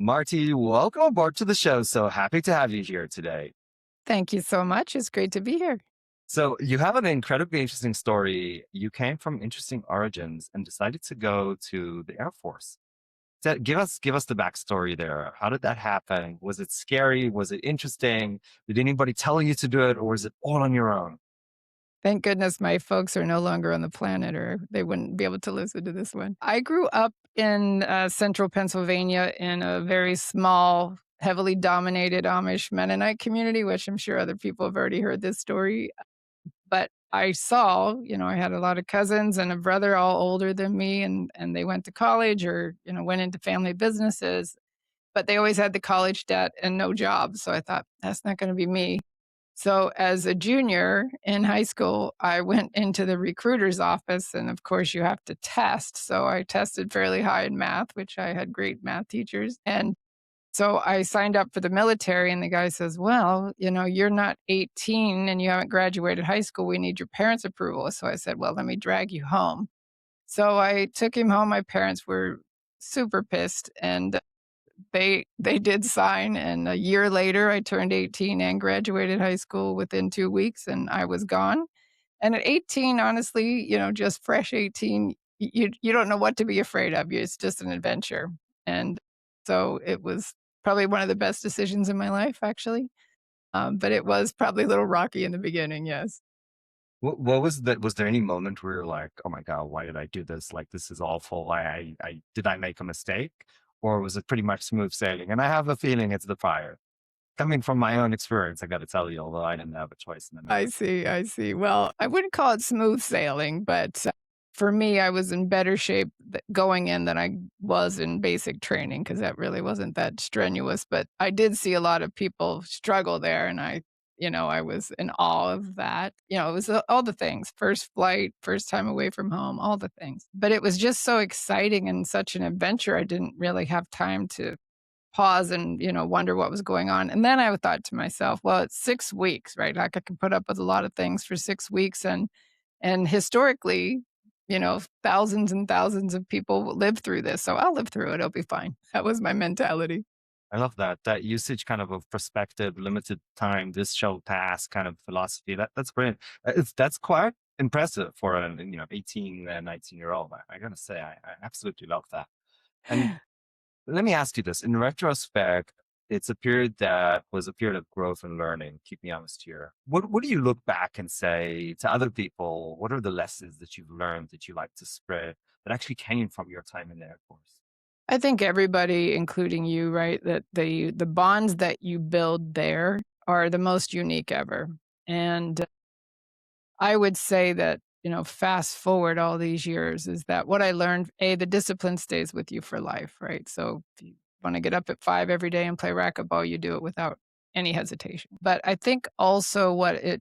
Marty, welcome aboard to the show. So happy to have you here today. Thank you so much. It's great to be here. So you have an incredibly interesting story. You came from interesting origins and decided to go to the Air Force. Give us the backstory there. How did that happen? Was it scary? Was it interesting? Did anybody tell you to do it, or was it all on your own? Thank goodness my folks are no longer on the planet or they wouldn't be able to listen to this one. I grew up in central Pennsylvania in a very small, heavily dominated Amish Mennonite community, which I'm sure other people have already heard this story. But I saw, I had a lot of cousins and a brother all older than me, and they went to college or, went into family businesses, but they always had the college debt and no job. So I thought, that's not going to be me. So as a junior in high school, I went into the recruiter's office, and of course you have to test. So I tested fairly high in math, which I had great math teachers. And so I signed up for the military, and the guy says, well, you're not 18 and you haven't graduated high school. We need your parents' approval. So I said, well, let me drag you home. So I took him home. My parents were super pissed, and they did sign, and a year later, I turned 18 and graduated high school within 2 weeks, and I was gone. And at 18, honestly, just fresh 18, you don't know what to be afraid of. It's just an adventure. And so it was probably one of the best decisions in my life, actually. But it was probably a little rocky in the beginning, yes. What was that? Was there any moment where you're like, "Oh my God, why did I do this? Like, this is awful. I did I make a mistake?" Or was it pretty much smooth sailing? And I have a feeling it's the fire. Coming from my own experience, I got to tell you, although I didn't have a choice in the I matter. see, I see. Well, I wouldn't call it smooth sailing, but for me, I was in better shape going in than I was in basic training because that really wasn't that strenuous. But I did see a lot of people struggle there, and I was in awe of that. It was all the things: first flight, first time away from home, all the things. But it was just so exciting and such an adventure. I didn't really have time to pause and, wonder what was going on. And then I thought to myself, well, it's 6 weeks, right? Like I could put up with a lot of things for 6 weeks, and historically, thousands and thousands of people live through this. So I'll live through it. It'll be fine. That was my mentality. I love that usage kind of perspective, limited time, this shall pass kind of philosophy. That's brilliant. That's quite impressive for an 18 and 19-year-old. I gotta say, I absolutely love that. And let me ask you this. In retrospect, it's a period that was a period of growth and learning. Keep me honest here. What do you look back and say to other people? What are the lessons that you've learned that you like to spread that actually came from your time in the Air Force? I think everybody, including you, right, that the bonds that you build there are the most unique ever. And I would say that, fast forward all these years is that what I learned, the discipline stays with you for life, right? So if you want to get up at 5 every day and play racquetball, you do it without any hesitation. But I think also what it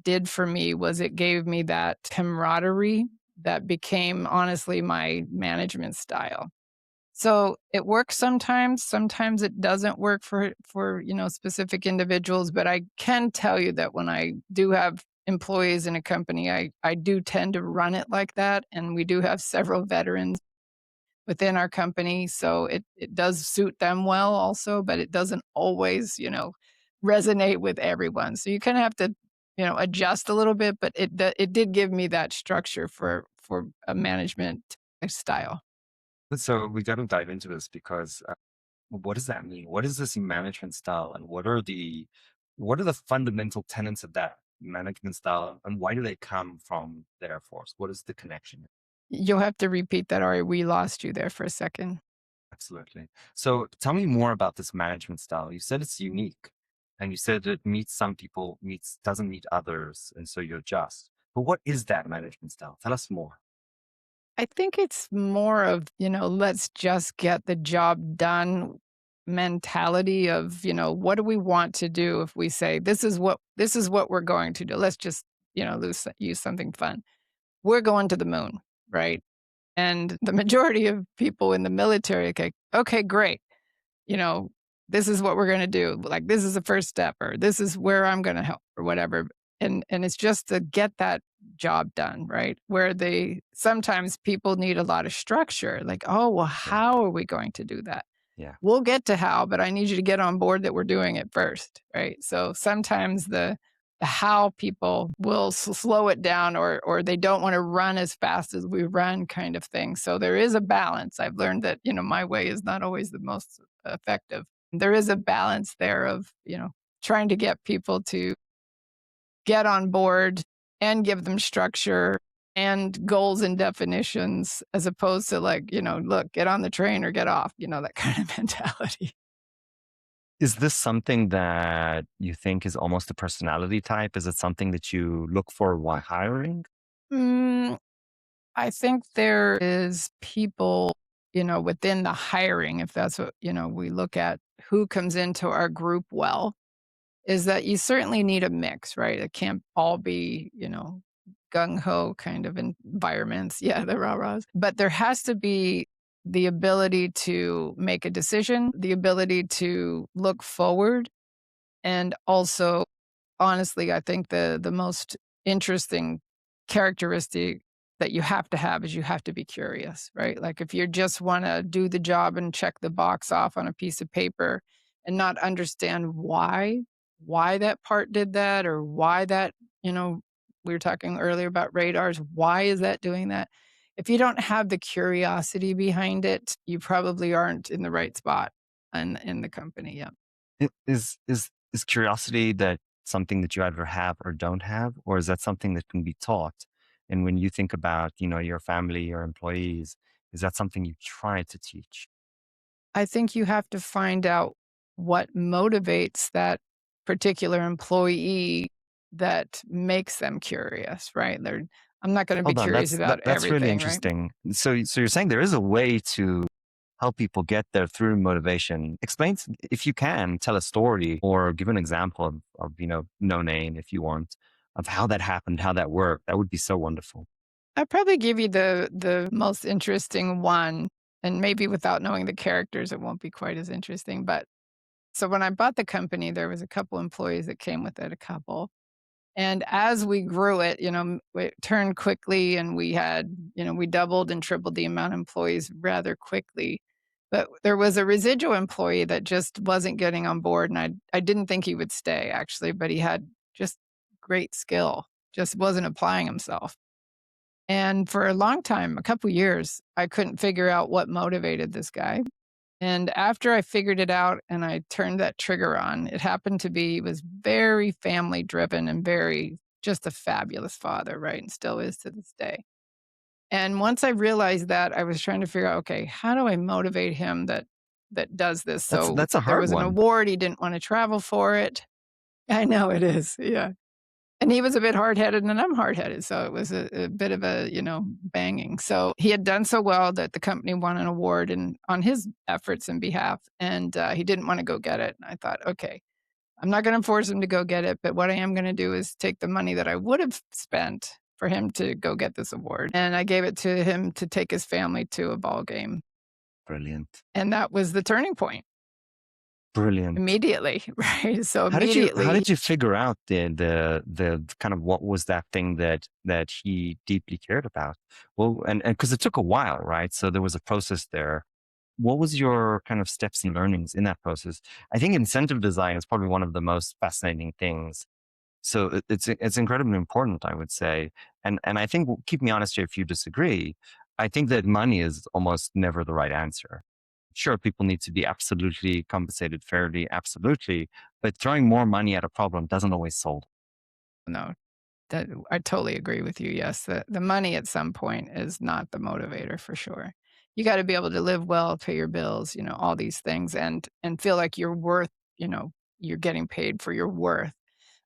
did for me was it gave me that camaraderie that became honestly my management style. So it works sometimes it doesn't work for, specific individuals, but I can tell you that when I do have employees in a company, I do tend to run it like that, and we do have several veterans within our company, so it does suit them well also, but it doesn't always, resonate with everyone. So you kinda have to, adjust a little bit, but it did give me that structure for a management style. So we got to dive into this because what does that mean? What is this management style, and what are the fundamental tenets of that management style, and why do they come from the Air Force? What is the connection? You'll have to repeat that, Ari, we lost you there for a second. Absolutely. So tell me more about this management style. You said it's unique, and you said it meets some people, meets doesn't meet others, and so you adjust. But what is that management style? Tell us more. I think it's more of, let's just get the job done mentality of, what do we want to do if we say this is what we're going to do. Let's just, use something fun. We're going to the moon, right? And the majority of people in the military, okay, great. You know, this is what we're going to do. Like this is the first step, or this is where I'm going to help, or whatever. And it's just to get that job done, right? Where they sometimes people need a lot of structure. Like, oh well, Yeah. how are we going to do that? Yeah. We'll get to how, but I need you to get on board that we're doing it first, right? So sometimes the how people will slow it down or they don't want to run as fast as we run kind of thing. So there is a balance. I've learned that, my way is not always the most effective. There is a balance there of, trying to get people to get on board and give them structure and goals and definitions as opposed to like, look, get on the train or get off, that kind of mentality. Is this something that you think is almost a personality type? Is it something that you look for while hiring? Mm, I think there is people, within the hiring, if that's what, we look at who comes into our group well, is that you certainly need a mix, right? It can't all be, gung ho kind of environments. Yeah, the rah rahs. But there has to be the ability to make a decision, the ability to look forward, and also honestly, I think the most interesting characteristic that you have to have is you have to be curious, right? Like if you just want to do the job and check the box off on a piece of paper and not understand why that part did that or why that, you know, we were talking earlier about radars, why is that doing that? If you don't have the curiosity behind it, you probably aren't in the right spot in the company. Yeah. Is curiosity that something that you either have or don't have, or is that something that can be taught? And when you think about, your family, your employees, is that something you try to teach? I think you have to find out what motivates that particular employee that makes them curious, right? I'm not gonna be Hold on, curious about that's really everything, right? interesting. So you're saying there is a way to help people get there through motivation. Explain, if you can, tell a story or give an example of no name if you want, of how that happened, how that worked. That would be so wonderful. I'd probably give you the most interesting one, and maybe without knowing the characters, it won't be quite as interesting, but so when I bought the company, there was a couple employees that came with it, a couple. And as we grew it, it turned quickly and we had, we doubled and tripled the amount of employees rather quickly. But there was a residual employee that just wasn't getting on board. And I didn't think he would stay actually, but he had just great skill, just wasn't applying himself. And for a long time, a couple years, I couldn't figure out what motivated this guy. And after I figured it out and I turned that trigger on, it happened to be he was very family driven and very just a fabulous father, right? And still is to this day. And once I realized that, I was trying to figure out, okay, how do I motivate him that does this? So That's a there hard was an one. award, he didn't want to travel for it. I know it is. Yeah. And he was a bit hard-headed and I'm hard-headed, so it was a bit of a, banging. So he had done so well that the company won an award and on his efforts and behalf, and, he didn't wanna go get it. And I thought, "Okay, I'm not gonna force him to go get it, but what I am gonna do is take the money that I would have spent for him to go get this award, and I gave it to him to take his family to a ball game." Brilliant. And that was the turning point Brilliant. immediately, right? So How immediately did you figure out the kind of what was that thing that he deeply cared about? Well, and because it took a while, right? So there was a process there. What was your kind of steps and learnings in that process? I think incentive design is probably one of the most fascinating things. So it's incredibly important, I would say. And I think, keep me honest here if you disagree. I think that money is almost never the right answer. Sure, people need to be absolutely compensated fairly, absolutely, but throwing more money at a problem doesn't always solve. no. That I totally agree with you, yes, the money at some point is not the motivator for sure. You gotta be able to live well, pay your bills, all these things, and feel like you're worth, you're getting paid for your worth.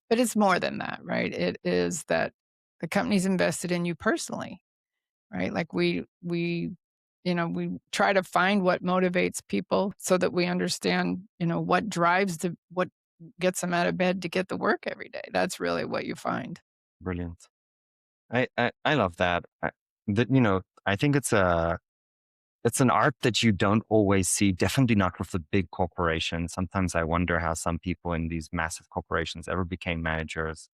But it's more than that, right? It is that the company's invested in you personally, right? Like we try to find what motivates people so that we understand, what drives what gets them out of bed to get to work every day. That's really what you find. Brilliant. I love that. I think it's an art that you don't always see. Definitely not with the big corporations. Sometimes I wonder how some people in these massive corporations ever became managers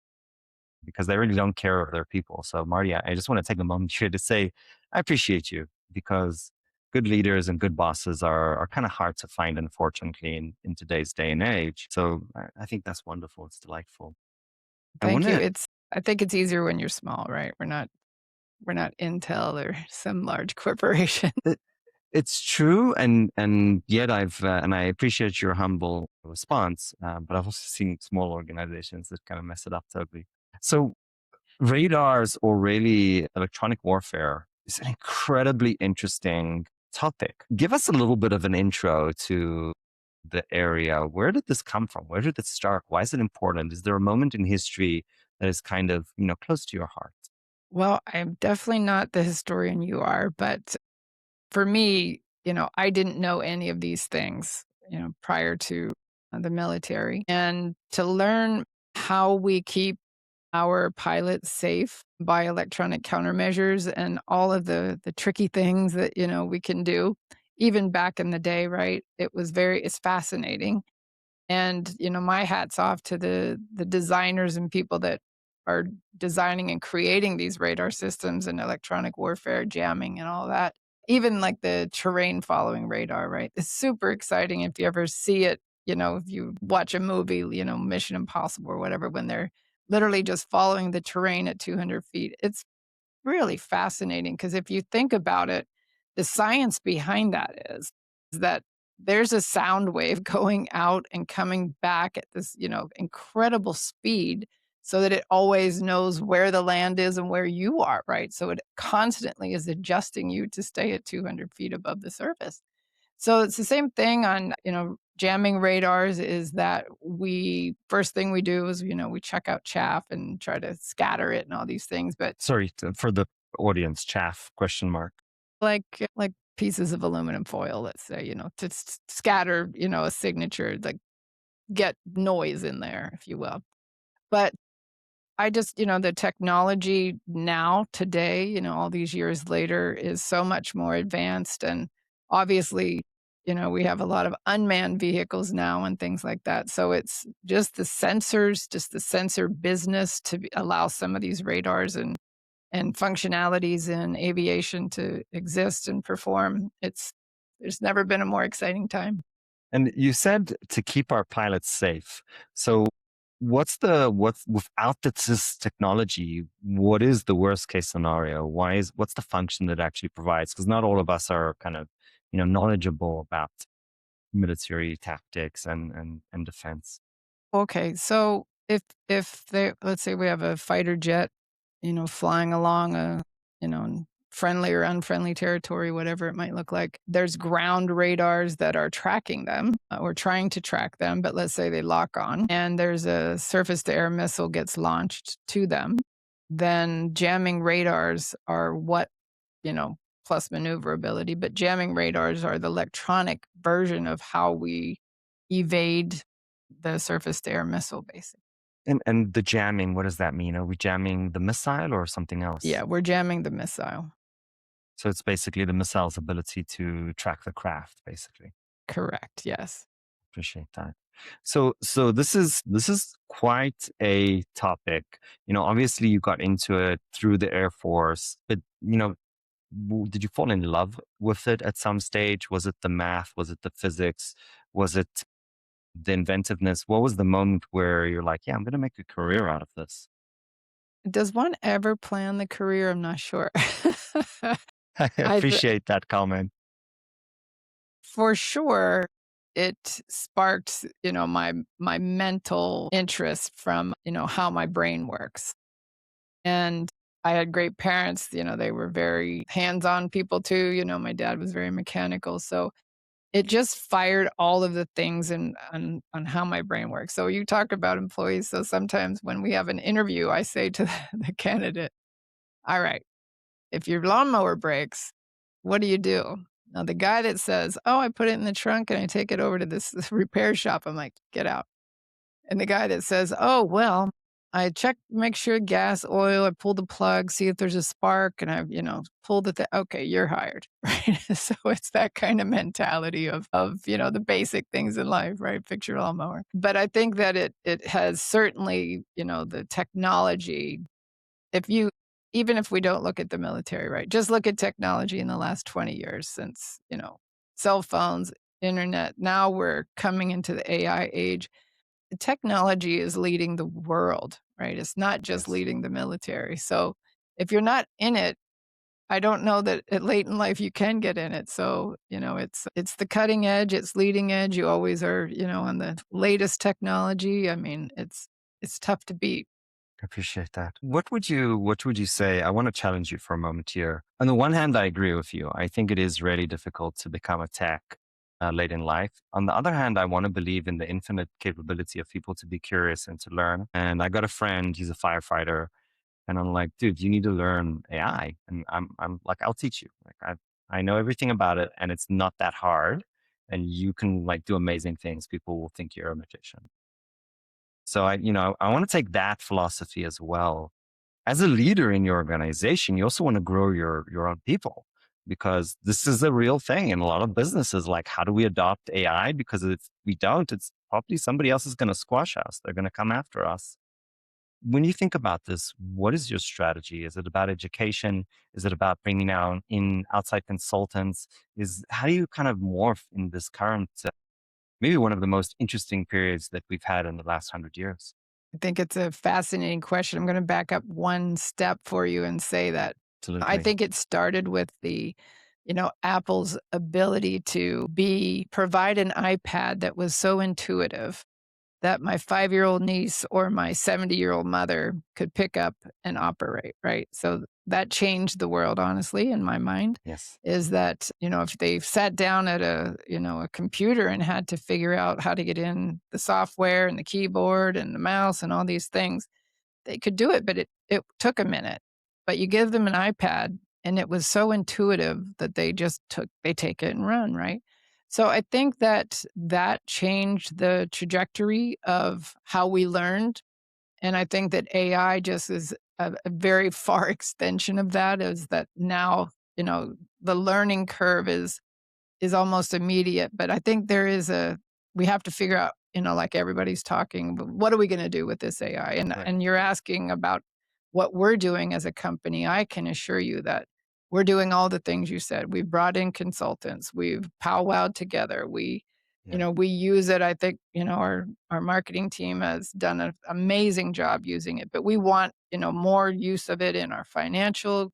because they really don't care of their people. So, Marty, I just want to take a moment here to say I appreciate you because good leaders and good bosses are kind of hard to find, unfortunately, in today's day and age. So I think that's wonderful. It's delightful. I want Thank you. to. I think it's easier when you're small, right? We're not Intel or some large corporation. It's true, and yet and I appreciate your humble response, but I've also seen small organizations that kind of mess it up totally. So radars or really electronic warfare is an incredibly interesting topic. Give us a little bit of an intro to the area. Where did this come from? Where did it start? Why is it important? Is there a moment in history that is kind of, close to your heart? Well, I'm definitely not the historian you are, but for me, I didn't know any of these things, prior to the military. And to learn how we keep our pilots safe by electronic countermeasures and all of the tricky things that, we can do, even back in the day, right? It's fascinating. And, my hat's off to the designers and people that are designing and creating these radar systems and electronic warfare, jamming and all that. Even like the terrain following radar, right? It's super exciting if you ever see it, if you watch a movie, Mission Impossible or whatever, when they're literally just following the terrain at 200 feet. It's really fascinating because if you think about it, the science behind that is that there's a sound wave going out and coming back at this, incredible speed so that it always knows where the land is and where you are, right? So it constantly is adjusting you to stay at 200 feet above the surface. So it's the same thing on, jamming radars is that first thing we do is, we check out chaff and try to scatter it and all these things. But Sorry for the audience, chaff question mark. like pieces of aluminum foil, let's say, to scatter, a signature, like get noise in there, if you will. But I just, the technology now, today, all these years later, is so much more advanced. And obviously, we have a lot of unmanned vehicles now and things like that. So it's just the sensors, just the sensor business to allow some of these radars and functionalities in aviation to exist and perform. There's never been a more exciting time. And you said to keep our pilots safe. So what's without this technology, what is the worst case scenario? What's the function that it actually provides? Because not all of us are kind of, knowledgeable about military tactics and defense. Okay, so if they let's say we have a fighter jet, flying along in friendly or unfriendly territory, whatever it might look like. There's ground radars that are tracking them or trying to track them, but let's say they lock on and there's a surface to air missile gets launched to them, then jamming radars are what, you know, plus maneuverability, but jamming radars are the electronic version of how we evade the surface to air missile, basically. And the jamming, what does that mean? Are we jamming the missile or something else? Yeah, we're jamming the missile. So it's basically the missile's ability to track the craft, basically. Correct, yes. Appreciate that. So this is quite a topic. Obviously you got into it through the Air Force, but did you fall in love with it at some stage? Was it the math? Was it the physics? Was it the inventiveness? What was the moment where you're like, yeah, I'm going to make a career out of this? Does one ever plan the career? I'm not sure. I I th appreciate that comment. For sure, it sparked, my mental interest from, how my brain works. And I had great parents, they were very hands-on people too, my dad was very mechanical, so it just fired all of the things on how my brain works. So you talk about employees, so sometimes when we have an interview, I say to the candidate, "All right, if your lawnmower breaks, what do you do?" Now the guy that says, "Oh, I put it in the trunk and I take it over to this repair shop," I'm like, "Get out." And the guy that says, "Oh, well, I check, make sure gas, oil, I pull the plug, see if there's a spark, and I've, pulled the thing." Okay, you're hired, right? So it's that kind of mentality of, the basic things in life, right? Fix your lawnmower. But I think that it has certainly, the technology. If you even if we don't look at the military, right? Just look at technology in the last 20 years since, cell phones, internet. Now we're coming into the AI age. The technology is leading the world, right? It's not just Yes. leading the military. So if you're not in it, I don't know that at late in life you can get in it. So, it's the cutting edge, it's leading edge. You always are, on the latest technology. I mean, it's tough to beat. I appreciate that. What would you say? I want to challenge you for a moment here. On the one hand, I agree with you. I think it is really difficult to become a tech late in life. On the other hand, I want to believe in the infinite capability of people to be curious and to learn. And I got a friend, he's a firefighter, and I'm like, dude, you need to learn AI. And I'm like, I'll teach you. Like I know everything about it, and it's not that hard. And you can like do amazing things. People will think you're a magician. So I want to take that philosophy as well. As a leader in your organization, you also want to grow your own people because this is a real thing in a lot of businesses. Like, how do we adopt AI? Because if we don't, it's probably somebody else is going to squash us. They're going to come after us. When you think about this, what is your strategy? Is it about education? Is it about bringing out in outside consultants? Is how do you kind of morph in this current, maybe one of the most interesting periods that we've had in the last 100 years? I think it's a fascinating question. I'm gonna back up one step for you and say that I Absolutely. think it started with Apple's ability to provide an iPad that was so intuitive that my 5-year-old niece or my 70-year-old mother could pick up and operate, right? So that changed the world, honestly, in my mind, Yes. is that, if they sat down at a computer and had to figure out how to get in the software and the keyboard and the mouse and all these things, they could do it, but it took a minute. But you give them an iPad and it was so intuitive that they take it and run, right? So I think that changed the trajectory of how we learned, and I think that AI just is a very far extension of that, is that now, the learning curve is almost immediate, but I think we have to figure out, like everybody's talking, what are we gonna do with this AI? Right. And you're asking about what we're doing as a company. I can assure you that we're doing all the things you said. We've brought in consultants, we've powwowed together, Yeah. we use it. I think, our marketing team has done an amazing job using it, but we want, more use of it in our financial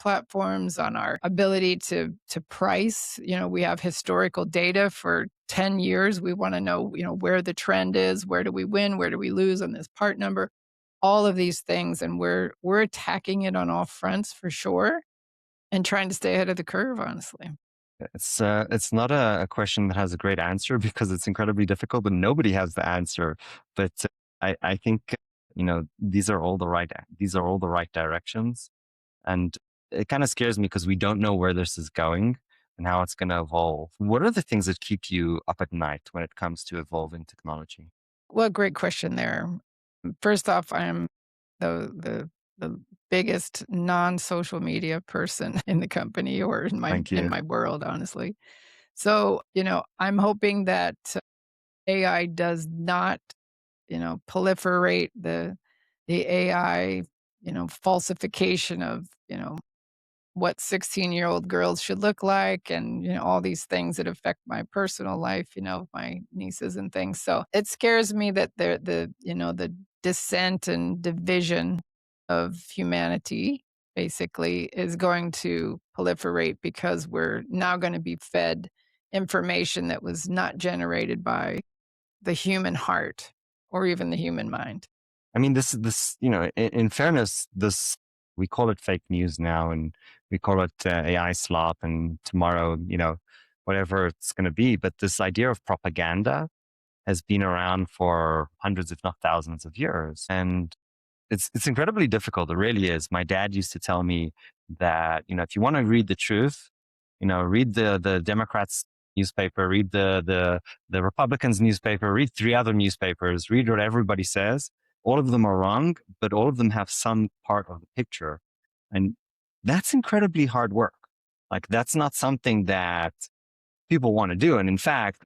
platforms, on our ability to price. We have historical data for 10 years. We want to know, where the trend is, where do we win, where do we lose on this part number, all of these things. And we're attacking it on all fronts for sure and trying to stay ahead of the curve, honestly. It's not a question that has a great answer because it's incredibly difficult, but nobody has the answer. But I think these are all the right directions, and it kind of scares me because we don't know where this is going and how it's going to evolve. What are the things that keep you up at night when it comes to evolving technology? Well, great question there. First off, I am the biggest non-social media person in the company or in my Thank in you. my world, honestly. So, I'm hoping that AI does not, proliferate the AI, falsification of, what 16-year-old girls should look like and, all these things that affect my personal life, my nieces and things. So it scares me that the dissent and division of humanity basically is going to proliferate because we're now going to be fed information that was not generated by the human heart or even the human mind. I mean, this in fairness, this we call it fake news now, and we call it AI slop, and tomorrow, whatever it's going to be. But this idea of propaganda has been around for hundreds, if not thousands, of years, and it's incredibly difficult. It really is. My dad used to tell me that if you want to read the truth, read the Democrats newspaper, read the Republicans newspaper, read three other newspapers, read what everybody says. All of them are wrong, but all of them have some part of the picture, and that's incredibly hard work. Like that's not something that people want to do. And in fact,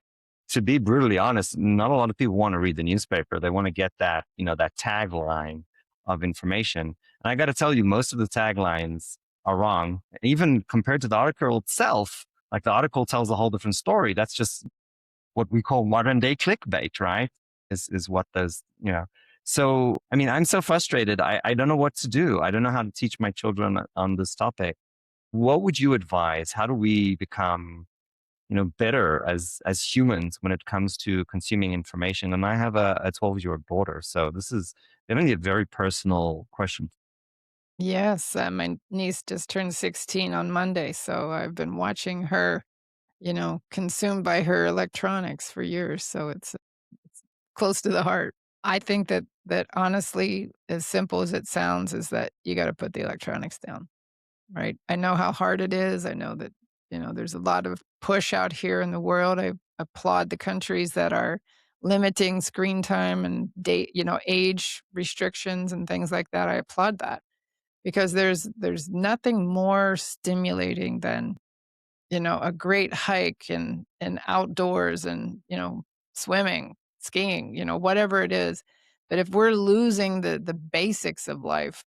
to be brutally honest, not a lot of people want to read the newspaper. They want to get that, that tagline of information. And I got to tell you, most of the taglines are wrong. Even compared to the article itself, like the article tells a whole different story. That's just what we call modern day clickbait, right? Is what those, you know. So, I mean, I'm so frustrated. I don't know what to do. I don't know how to teach my children on this topic. What would you advise? How do we become, better as humans when it comes to consuming information? And I have a 12-year-old daughter, so this is definitely a very personal question. Yes, my niece just turned 16 on Monday, so I've been watching her, consumed by her electronics for years, so it's close to the heart. I think that honestly, as simple as it sounds, is that you gotta put the electronics down, right? I know how hard it is. I know that, there's a lot of push out here in the world. I applaud the countries that are limiting screen time and age restrictions and things like that. I applaud that because there's nothing more stimulating than a great hike and outdoors and, swimming, skiing, whatever it is. But if we're losing the basics of life,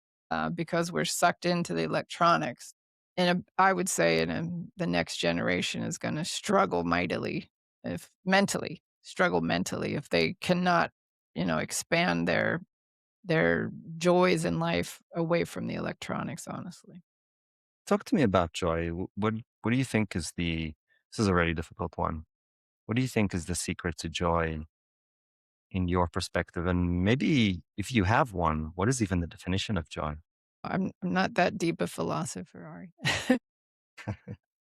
because we're sucked into the electronics, and I would say the next generation is gonna struggle mightily if mentally struggle mentally if they cannot, expand their joys in life away from the electronics, honestly. Talk to me about joy. What do you think is the this is a really difficult one. What do you think is the secret to joy in your perspective? And maybe if you have one, what is even the definition of joy? I'm not that deep a philosopher, Ari.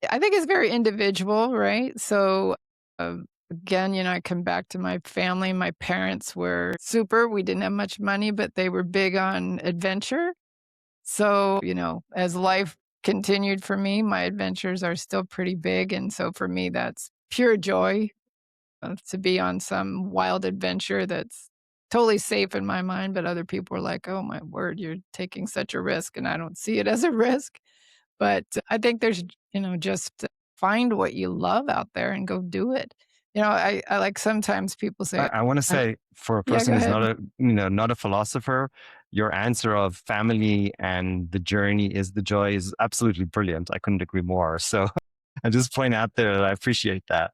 I think it's very individual, right? So, again, I come back to my family. My parents were super. We didn't have much money, but they were big on adventure. So, as life continued for me, my adventures are still pretty big. And so for me, that's pure joy to be on some wild adventure that's totally safe in my mind. But other people are like, oh, my word, you're taking such a risk. And I don't see it as a risk. But I think there's, just find what you love out there and go do it. I like sometimes people say, I want to I, say for a yeah, person go who's ahead. not a philosopher, your answer of family and the journey is the joy is absolutely brilliant. I couldn't agree more. So I just point out there that I appreciate that.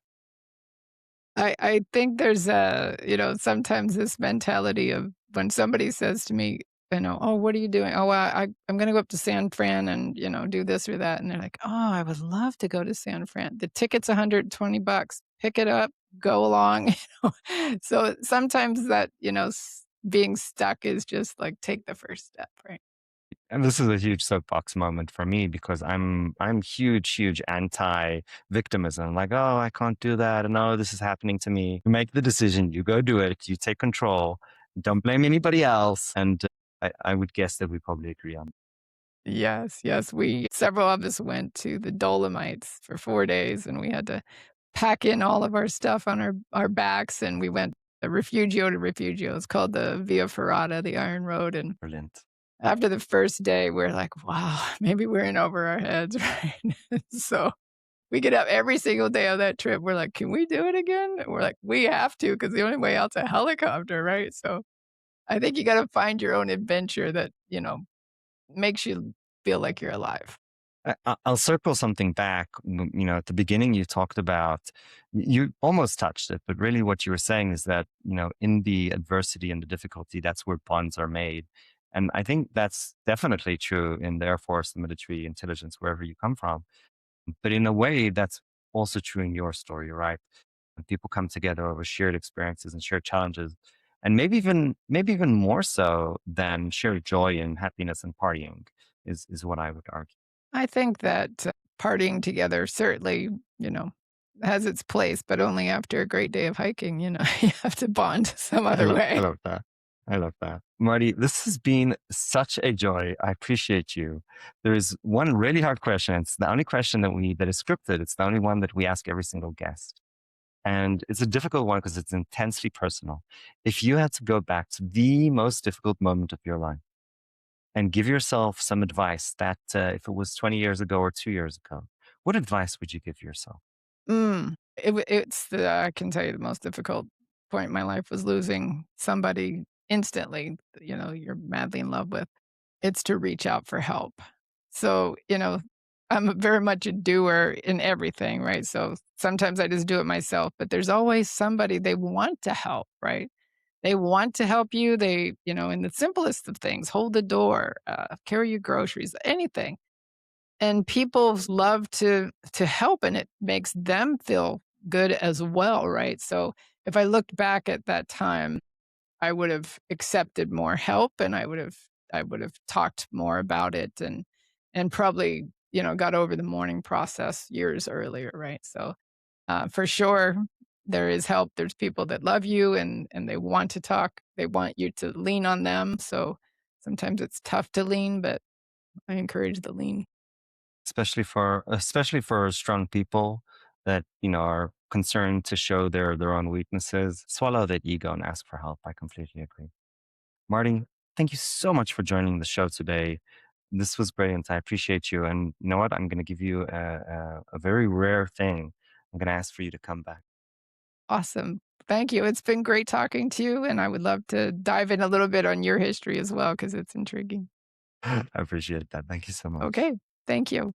I think there's sometimes this mentality of when somebody says to me, "Oh, what are you doing?" "Oh, I'm gonna go up to San Fran and, do this or that." And they're like, "Oh, I would love to go to San Fran. The ticket's $120. Pick it up, go along." So sometimes that, being stuck is just like take the first step, right? And this is a huge soapbox moment for me because I'm huge anti victimism. Like, oh, I can't do that, and oh, this is happening to me. You make the decision, you go do it, you take control, don't blame anybody else. And I would guess that we probably agree on. Yes, yes, we several of us went to the Dolomites for 4 days, and we had to pack in all of our stuff on our backs, and we went refugio to refugio. It's called the Via Ferrata, the Iron Road, and Brilliant. after the first day, we're like, "Wow, maybe we're in over our heads," right? So, we get up every single day of that trip, we're like, "Can we do it again?" And we're like, "We have to, because the only way out's a helicopter," right? So, I think you gotta find your own adventure that, makes you feel like you're alive. I'll circle something back. At the beginning, you talked about, you almost touched it, but really what you were saying is that, in the adversity and the difficulty, that's where bonds are made. And I think that's definitely true in the Air Force, the military, intelligence, wherever you come from. But in a way, that's also true in your story, right? When people come together over shared experiences and shared challenges, and maybe even more so than shared joy and happiness and partying is what I would argue. I think that partying together certainly, has its place, but only after a great day of hiking, you have to bond some I other love, I way. love that. I love that. Marty, this has been such a joy. I appreciate you. There is one really hard question. It's the only question that is scripted. It's the only one that we ask every single guest. And it's a difficult one because it's intensely personal. If you had to go back to the most difficult moment of your life and give yourself some advice that if it was 20 years ago or 2 years ago, what advice would you give yourself? It's the I can tell you the most difficult point in my life was losing somebody instantly, you're madly in love with, it's to reach out for help. So, I'm very much a doer in everything, right? So sometimes I just do it myself, but there's always somebody they want to help, right? They want to help you. They, in the simplest of things, hold the door, carry your groceries, anything. And people love to help, and it makes them feel good as well, right? So if I looked back at that time, I would have accepted more help, and I would have talked more about it, and probably, got over the mourning process years earlier, right? So, for sure, there is help. There's people that love you, and they want to talk. They want you to lean on them. So sometimes it's tough to lean, but I encourage the lean. Especially for strong people that are concerned to show their own weaknesses. Swallow that ego and ask for help. I completely agree. Marty, thank you so much for joining the show today. This was brilliant. I appreciate you. And you know what? I'm going to give you a very rare thing. I'm going to ask for you to come back. Awesome. Thank you. It's been great talking to you, and I would love to dive in a little bit on your history as well because it's intriguing. I appreciate that. Thank you so much. Okay. Thank you.